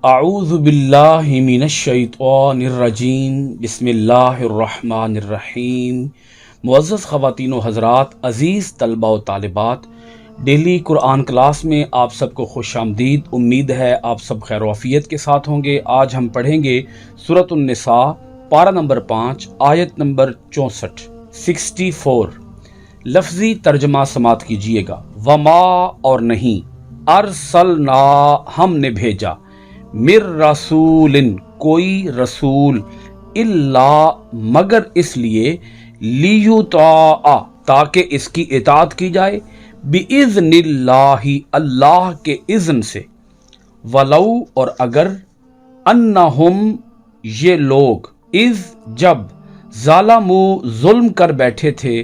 اعوذ باللہ من الشیطان الرجیم بسم اللہ الرحمن الرحیم۔ معزز خواتین و حضرات، عزیز طلبہ و طالبات، ڈیلی قرآن کلاس میں آپ سب کو خوش آمدید۔ امید ہے آپ سب خیر و عافیت کے ساتھ ہوں گے۔ آج ہم پڑھیں گے سورۃ النساء، پارہ نمبر 5، آیت نمبر 64۔ لفظی ترجمہ سماعت کیجئے گا۔ وما اور نہیں، ارسلنا ہم نے بھیجا، مر رسول کوئی رسول، الا مگر اس لیے، لیطاع تاکہ اس کی اطاعت کی جائے، باذن اللہ اللہ کے اذن سے، ولو اور اگر، انہم یہ لوگ، اذ جب، ظالموا ظلم کر بیٹھے تھے،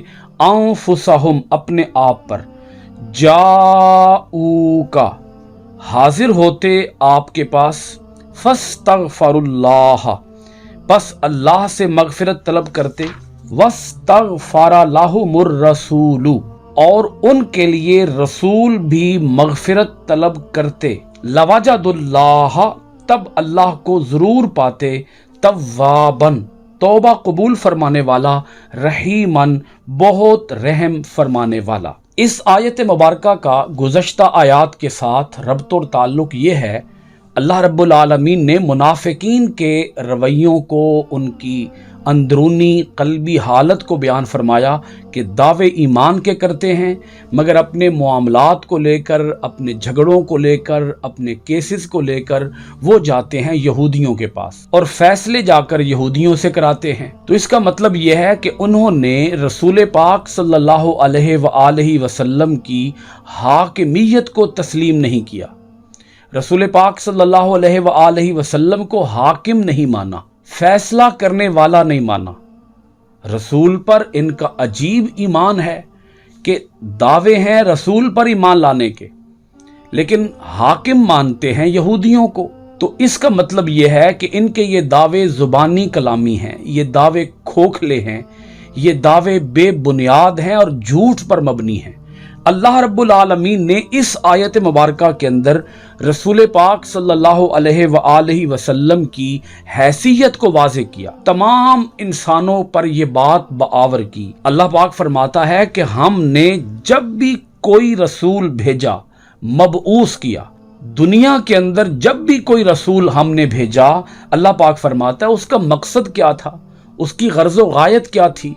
انفسہم اپنے آپ پر، جاؤکا حاضر ہوتے آپ کے پاس، فاستغفر اللہ پس اللہ سے مغفرت طلب کرتے، واستغفر لہم الرسول اور ان کے لیے رسول بھی مغفرت طلب کرتے، لوجد اللہ تب اللہ کو ضرور پاتے، توابن توبہ قبول فرمانے والا، رحیمن بہت رحم فرمانے والا۔ اس آیت مبارکہ کا گزشتہ آیات کے ساتھ ربط اور تعلق یہ ہے، اللہ رب العالمین نے منافقین کے رویوں کو، ان کی اندرونی قلبی حالت کو بیان فرمایا کہ دعوے ایمان کے کرتے ہیں، مگر اپنے معاملات کو لے کر، اپنے جھگڑوں کو لے کر، اپنے کیسز کو لے کر وہ جاتے ہیں یہودیوں کے پاس اور فیصلے جا کر یہودیوں سے کراتے ہیں۔ تو اس کا مطلب یہ ہے کہ انہوں نے رسول پاک صلی اللہ علیہ وآلہ وسلم کی حاکمیت کو تسلیم نہیں کیا، رسول پاک صلی اللہ علیہ وآلہ وسلم کو حاکم نہیں مانا، فیصلہ کرنے والا نہیں مانا۔ رسول پر ان کا عجیب ایمان ہے کہ دعوے ہیں رسول پر ایمان لانے کے، لیکن حاکم مانتے ہیں یہودیوں کو۔ تو اس کا مطلب یہ ہے کہ ان کے یہ دعوے زبانی کلامی ہیں، یہ دعوے کھوکھلے ہیں، یہ دعوے بے بنیاد ہیں اور جھوٹ پر مبنی ہیں۔ اللہ رب العالمین نے اس آیت مبارکہ کے اندر رسول پاک صلی اللہ علیہ وآلہ وسلم کی حیثیت کو واضح کیا، تمام انسانوں پر یہ بات بآور کی۔ اللہ پاک فرماتا ہے کہ ہم نے جب بھی کوئی رسول بھیجا، مبعوث کیا، دنیا کے اندر جب بھی کوئی رسول ہم نے بھیجا، اللہ پاک فرماتا ہے اس کا مقصد کیا تھا، اس کی غرض و غایت کیا تھی،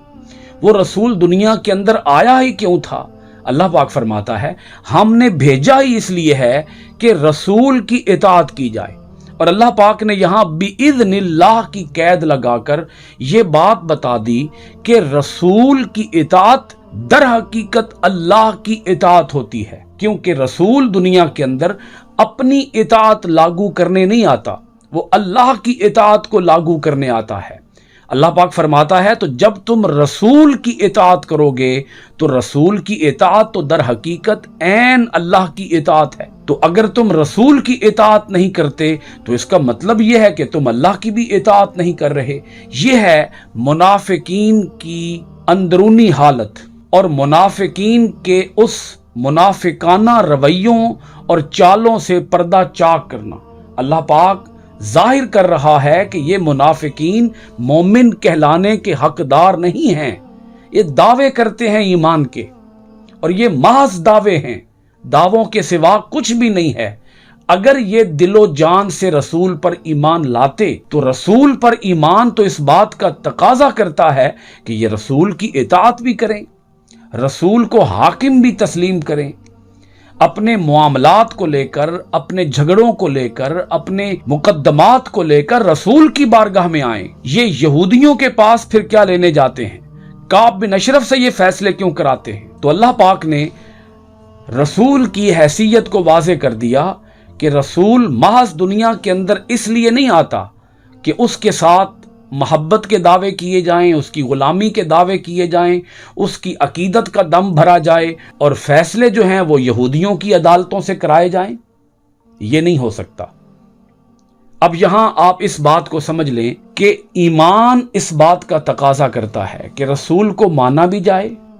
وہ رسول دنیا کے اندر آیا ہی کیوں تھا۔ اللہ پاک فرماتا ہے ہم نے بھیجا ہی اس لیے ہے کہ رسول کی اطاعت کی جائے، اور اللہ پاک نے یہاں بِإِذْنِ اللہ کی قید لگا کر یہ بات بتا دی کہ رسول کی اطاعت در حقیقت اللہ کی اطاعت ہوتی ہے، کیونکہ رسول دنیا کے اندر اپنی اطاعت لاگو کرنے نہیں آتا، وہ اللہ کی اطاعت کو لاگو کرنے آتا ہے۔ اللہ پاک فرماتا ہے تو جب تم رسول کی اطاعت کرو گے تو رسول کی اطاعت تو در حقیقت عین اللہ کی اطاعت ہے۔ تو اگر تم رسول کی اطاعت نہیں کرتے تو اس کا مطلب یہ ہے کہ تم اللہ کی بھی اطاعت نہیں کر رہے۔ یہ ہے منافقین کی اندرونی حالت اور منافقین کے اس منافقانہ رویوں اور چالوں سے پردہ چاک کرنا۔ اللہ پاک ظاہر کر رہا ہے کہ یہ منافقین مومن کہلانے کے حقدار نہیں ہیں، یہ دعوے کرتے ہیں ایمان کے، اور یہ محض دعوے ہیں، دعووں کے سوا کچھ بھی نہیں ہے۔ اگر یہ دل و جان سے رسول پر ایمان لاتے تو رسول پر ایمان تو اس بات کا تقاضا کرتا ہے کہ یہ رسول کی اطاعت بھی کریں، رسول کو حاکم بھی تسلیم کریں، اپنے معاملات کو لے کر، اپنے جھگڑوں کو لے کر، اپنے مقدمات کو لے کر رسول کی بارگاہ میں آئیں۔ یہ یہودیوں کے پاس پھر کیا لینے جاتے ہیں؟ کعب بن اشرف سے یہ فیصلے کیوں کراتے ہیں؟ تو اللہ پاک نے رسول کی حیثیت کو واضح کر دیا کہ رسول محض دنیا کے اندر اس لیے نہیں آتا کہ اس کے ساتھ محبت کے دعوے کیے جائیں، اس کی غلامی کے دعوے کیے جائیں، اس کی عقیدت کا دم بھرا جائے اور فیصلے جو ہیں وہ یہودیوں کی عدالتوں سے کرائے جائیں۔ یہ نہیں ہو سکتا۔ اب یہاں آپ اس بات کو سمجھ لیں کہ ایمان اس بات کا تقاضا کرتا ہے کہ رسول کو مانا بھی جائے،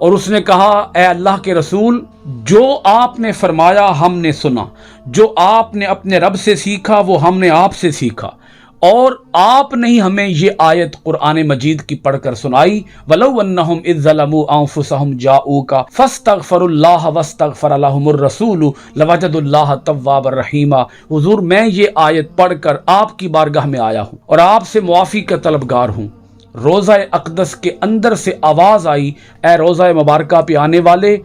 اور اس نے کہا اے اللہ کے رسول، جو آپ نے فرمایا ہم نے سنا، جو آپ نے اپنے رب سے سیکھا وہ ہم نے آپ سے سیکھا، اور آپ نے ہی ہمیں یہ آیت قرآن مجید کی پڑھ کر سنائی، وَلَوْ أَنَّهُمْ إِذْ ظَلَمُوا أَنفُسَهُمْ جَاءُوكَ فَاسْتَغْفَرُوا اللَّهَ وَاسْتَغْفَرَ لَهُمُ الرَّسُولُ لَوَجَدُوا اللَّهَ تَوَّابًا رَحِيمًا۔ حضور میں یہ آیت پڑھ کر آپ کی بارگاہ میں آیا ہوں اور آپ سے معافی کا طلبگار ہوں۔ روزہ اقدس کے اندر سے آواز آئی، اے روزہ مبارکہ پہ آنے والے،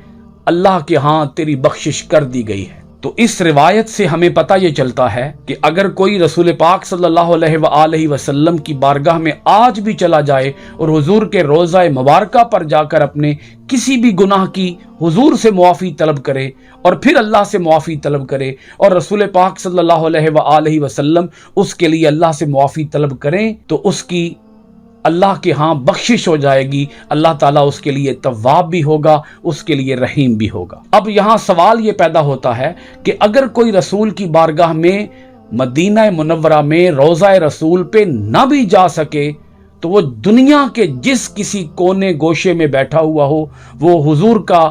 اللہ کے ہاں تیری بخشش کر دی گئی ہے۔ تو اس روایت سے ہمیں پتہ یہ چلتا ہے کہ اگر کوئی رسول پاک صلی اللہ علیہ وآلہ وسلم کی بارگاہ میں آج بھی چلا جائے اور حضور کے روزہ مبارکہ پر جا کر اپنے کسی بھی گناہ کی حضور سے معافی طلب کرے اور پھر اللہ سے معافی طلب کرے اور رسول پاک صلی اللہ علیہ وآلہ وسلم اس کے لیے اللہ سے معافی طلب کریں، تو اس کی اللہ کے ہاں بخشش ہو جائے گی، اللہ تعالیٰ اس کے لیے تواب بھی ہوگا، اس کے لیے رحیم بھی ہوگا۔ اب یہاں سوال یہ پیدا ہوتا ہے کہ اگر کوئی رسول کی بارگاہ میں مدینہ منورہ میں روضہ رسول پہ نہ بھی جا سکے تو وہ دنیا کے جس کسی کونے گوشے میں بیٹھا ہوا ہو، وہ حضور کا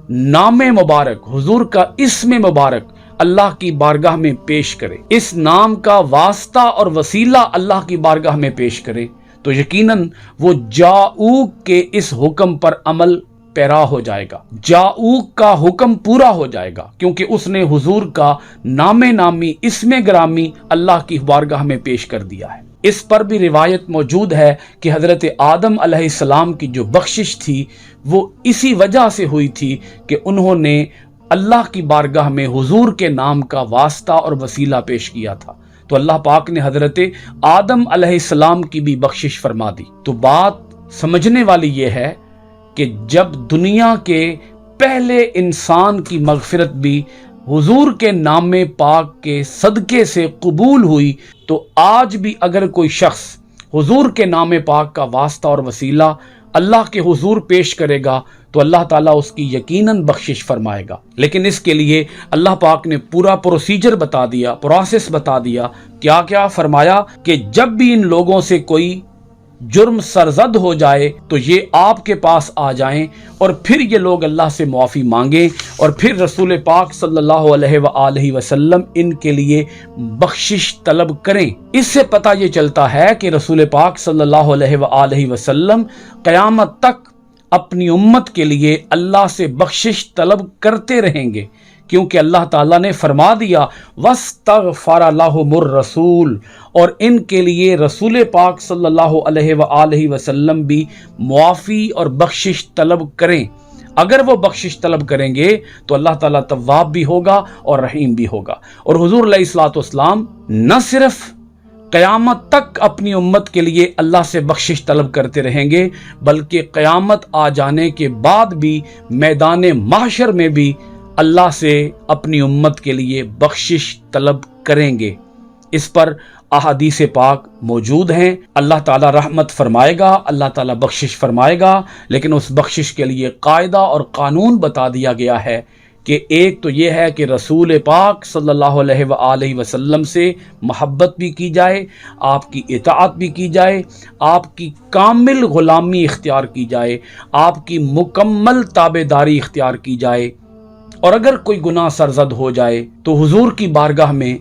نام مبارک، حضور کا اسم مبارک اللہ کی بارگاہ میں پیش کرے، اس نام کا واسطہ اور وسیلہ اللہ کی بارگاہ میں پیش کرے، تو یقیناً وہ جاؤک کے اس حکم پر عمل پیرا ہو جائے گا، جاؤک کا حکم پورا ہو جائے گا، کیونکہ اس نے حضور کا نام نامی اسم گرامی اللہ کی بارگاہ میں پیش کر دیا ہے۔ اس پر بھی روایت موجود ہے کہ حضرت آدم علیہ السلام کی جو بخشش تھی وہ اسی وجہ سے ہوئی تھی کہ انہوں نے اللہ کی بارگاہ میں حضور کے نام کا واسطہ اور وسیلہ پیش کیا تھا، تو اللہ پاک نے حضرت آدم علیہ السلام کی بھی بخشش فرما دی۔ تو بات سمجھنے والی یہ ہے کہ جب دنیا کے پہلے انسان کی مغفرت بھی حضور کے نام پاک کے صدقے سے قبول ہوئی، تو آج بھی اگر کوئی شخص حضور کے نام پاک کا واسطہ اور وسیلہ اللہ کے حضور پیش کرے گا تو اللہ تعالیٰ اس کی یقیناً بخشش فرمائے گا، لیکن اس کے لیے اللہ پاک نے پورا پروسیجر بتا دیا، پروسیس بتا دیا۔ کیا کیا فرمایا کہ جب بھی ان لوگوں سے کوئی جرم سرزد ہو جائے تو یہ آپ کے پاس آ جائیں اور پھر یہ لوگ اللہ سے معافی مانگیں اور پھر رسول پاک صلی اللہ علیہ وآلہ وسلم ان کے لیے بخشش طلب کریں۔ اس سے پتہ یہ چلتا ہے کہ رسول پاک صلی اللہ علیہ وآلہ وسلم قیامت تک اپنی امت کے لیے اللہ سے بخشش طلب کرتے رہیں گے، کیونکہ اللہ تعالیٰ نے فرما دیا وَاسْتَغْفَرَ لَهُمُ الرَّسُولُ، اور ان کے لیے رسول پاک صلی اللہ علیہ وآلہ وسلم بھی معافی اور بخشش طلب کریں۔ اگر وہ بخشش طلب کریں گے تو اللہ تعالیٰ تواب بھی ہوگا اور رحیم بھی ہوگا۔ اور حضور علیہ الصلوۃ والسلام نہ صرف قیامت تک اپنی امت کے لیے اللہ سے بخشش طلب کرتے رہیں گے، بلکہ قیامت آ جانے کے بعد بھی میدان محشر میں بھی اللہ سے اپنی امت کے لیے بخشش طلب کریں گے۔ اس پر احادیث پاک موجود ہیں، اللہ تعالیٰ رحمت فرمائے گا، اللہ تعالیٰ بخشش فرمائے گا، لیکن اس بخشش کے لیے قاعدہ اور قانون بتا دیا گیا ہے کہ ایک تو یہ ہے کہ رسول پاک صلی اللہ علیہ وآلہ وسلم سے محبت بھی کی جائے، آپ کی اطاعت بھی کی جائے، آپ کی کامل غلامی اختیار کی جائے، آپ کی مکمل تابعداری اختیار کی جائے، اور اگر کوئی گناہ سرزد ہو جائے تو حضور کی بارگاہ میں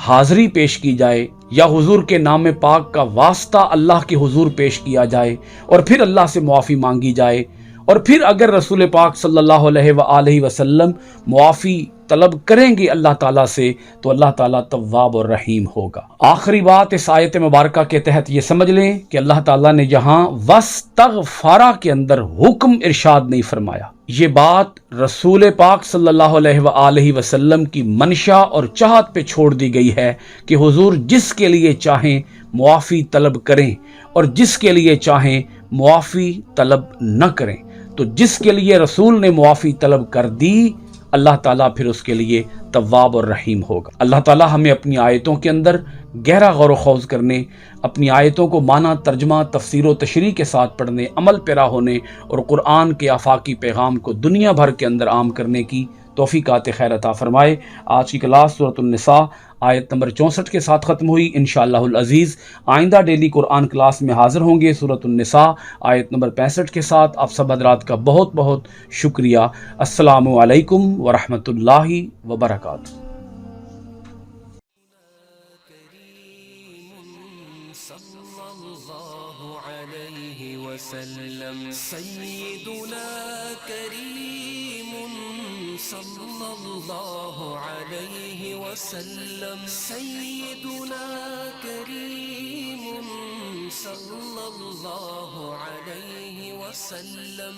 حاضری پیش کی جائے یا حضور کے نام پاک کا واسطہ اللہ کے حضور پیش کیا جائے اور پھر اللہ سے معافی مانگی جائے، اور پھر اگر رسول پاک صلی اللہ علیہ وآلہ وسلم معافی طلب کریں گے اللہ تعالیٰ سے تو اللہ تعالیٰ تواب اور رحیم ہوگا۔ آخری بات اس آیت مبارکہ کے تحت یہ سمجھ لیں کہ اللہ تعالیٰ نے یہاں وَاسْتَغْفَرَ کے اندر حکم ارشاد نہیں فرمایا، یہ بات رسول پاک صلی اللہ علیہ وآلہ وسلم کی منشا اور چاہت پہ چھوڑ دی گئی ہے کہ حضور جس کے لیے چاہیں معافی طلب کریں اور جس کے لیے چاہیں معافی طلب نہ کریں۔ تو جس کے لیے رسول نے معافی طلب کر دی، اللہ تعالیٰ پھر اس کے لیے تواب اور رحیم ہوگا۔ اللہ تعالیٰ ہمیں اپنی آیتوں کے اندر گہرا غور و خوض کرنے، اپنی آیتوں کو معنی، ترجمہ، تفسیر و تشریح کے ساتھ پڑھنے، عمل پیرا ہونے اور قرآن کے آفاقی پیغام کو دنیا بھر کے اندر عام کرنے کی توفیق عطا خیر عطا فرمائے۔ آج کی کلاس سورۃ النساء آیت نمبر 64 کے ساتھ ختم ہوئی۔ انشاءاللہ العزیز آئندہ ڈیلی قرآن کلاس میں حاضر ہوں گے سورۃ النساء آیت نمبر 65 کے ساتھ۔ آپ سب حضرات کا بہت بہت شکریہ۔ السلام علیکم ورحمۃ اللہ وبرکاتہ۔ سيدنا كريم صلى الله عليه وسلم سيدنا كريم صلى الله عليه وسلم